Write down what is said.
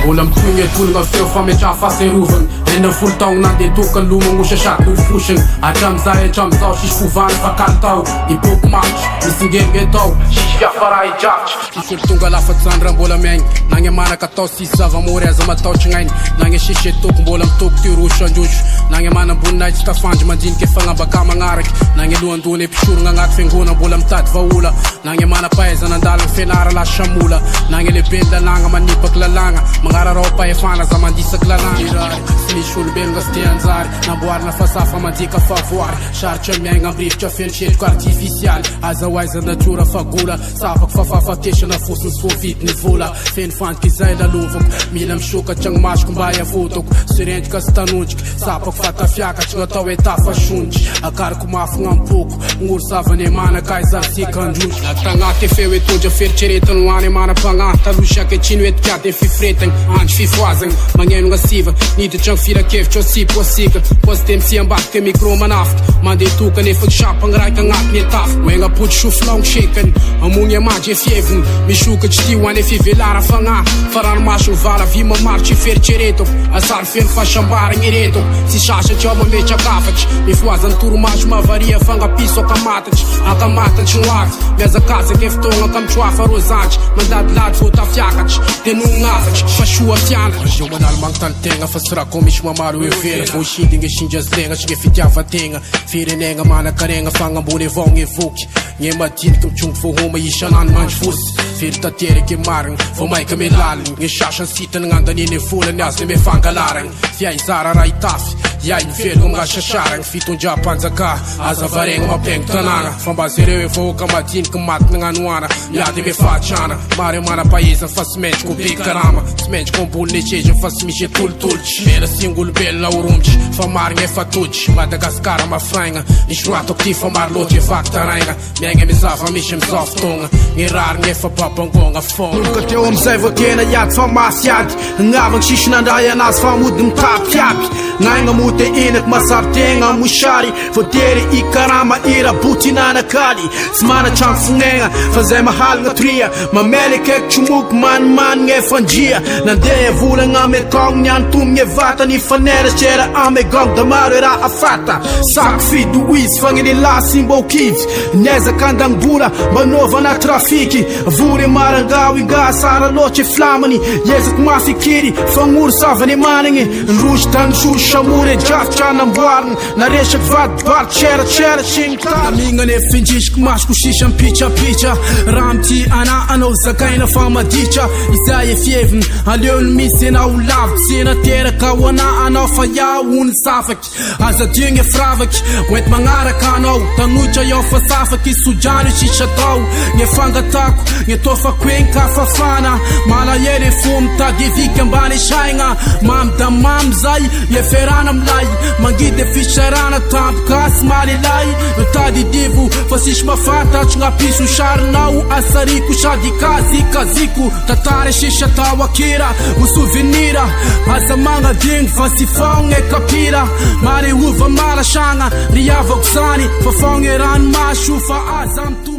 Mbola mitony atolagna feo fametra fahaserovagna Rena folo taogna nandeha tokany lomagna osasaky olo-fosagna Hatramizao sisy fovana fa kaly tao Ipoko matry, misy ngerige tao Sisy fiafara hidrafitry Isolo tonga lafatsandra mbola miaigny Nagny manaka atao sisy zava-mory aza mataotry gn'ainy Nagny sisy etoko mbola mitoko ty rosy androsy Nagny manambonina tsy tafandry mandiniky fagnambaka magnaraky Nagny lohandony episorogna agnaty fiangona mbola mitady vaola Nagny manampahaizana andalagna fianara lasa mola Nagny lehibe ny lalagna manipaky lalagna Magnararao pahefana za mandisaky lalagna Sy misy olombelogna sy te anjary Namboarina fasafa mandika favoary Saritra miaigna amrivotra fenitretroko artifisialy Aza hoaiza natiora fagola Safaky fafafatesana fosiny sy voavidiny vola Feno fantiky izay lalovako Mila misokatra agny masoko mba hiavotako Sy rentika sy tanondriky Sapaky fatafiakatry natao hoe tafasondry Akariko mafy gn'ampoko Gn'oro savany manaka izaritsika androtry Natagnaty feo etondra feritreretany hoany manapagnahy Talosy anketriny hoetikiady fifretagny Andro fifoazagny Magneno gn'asiva Niditra gny firakevitra osipo asika Poste misi ambatiky micro manafiky Mandeha toka nefa gisapagny raika agnatiny etafiky Oegna potry sofilao sekany Amogny amadry e fieviny Misokatry ty hoany e fivelara fagnahy Fa ranomasogny vala vy mamaritry feritreretako Asary feno fahasambaragny iretako Sy sasatry ao mametraky afatry Mifoazany toromaso mavaria fangapiso akamatatry Akamatatry noavy Miazakazaky e fotoagna kamitsoafa rozandry Mandadilady vo tafiakatry Tenogna afatry Fa soa fianatry Zio manalo magntany tegna Fa sy raha ko misy mamaro evera Vo sidinge sindry azy tegna Tsy nge fitiava-tegna Firenegna manakaregna Fagnambony avao gne voky Nye madiniky mitrongo vohoma isan'any mandry fosy Fery tateraky marigny Vo maika me laliny Nye sasany sitany gn'andaniny e volany Azy me fangalaragny Fiaizara raha itafy Iai mivelo m'gasasaragny Fitondra-panjaka Aza varegna mampegny tanàna Fambazy ireo e vohoaka madiniky matiny gn'anoana Miady me fahatrana Mare manapahizana fa sy mentriko be karama Sy mentriko ambony netreziny fa sy misy atolotolotry Mela singolobelona orombotry Fa marigny efa toditry Madagasikara mafraigna Nisy roatako ty fa maro loatry e vaky taraigna Miaigna me zava misy amizao fotoagna Ny rarigny efa babangogna fogna Oloka teo amizay voakena iady fa masy iady Gnavagny sisy nandray anazy fa mody mitapy aby Naigna mote inaky masary tegna mosary Voatery ikarama ira boty nanakaly Sy manatrano fognegna fa zay mahalagna tria Mamely akaiky tromoko manimanigna e fandria Nandeha volagna ame kogny niantomigny e vatany Fanerasera ame gong da maro e raha afata Sako fido izy fagniny lasy mba okivy Niezaka andangbola mba novana trafiky Vory marangao inga sara loatry e flamany Ezako mafikiry fagnoro savany manigny Ndrosy tany sosy samory e drafitra namboarigny Naresaky vadibary tsera signy tany Mignane findrisiky masoko sisa mpitrapitra Raha mity ana anao zakaina fa maditra Izay e fieviny aleony misy anao lavitsy Sena teraka ho ana anao fa iaho ony safaky Aza diogny e firavaky Oenty magnaraka anao Tanoitra iaho fa safaky Sodrano sisa tao Nye fangatako Nye tofako egny ka fafana Malahelo e fo mitady eviky ambany saigna Mamy da mamy zay E ferana amilay Mangidy e fisarana tampoka sy malilay Mitady divo fa sisy mafantatry Gnapiso sarinao asariko sady kazikaziko Tatara sisa tao akira Ho souvenira Aza magnadigny fa sy fogny e kapira Mare ova malasagna Riavako zany Fa fogny e ranomasy fa aza mito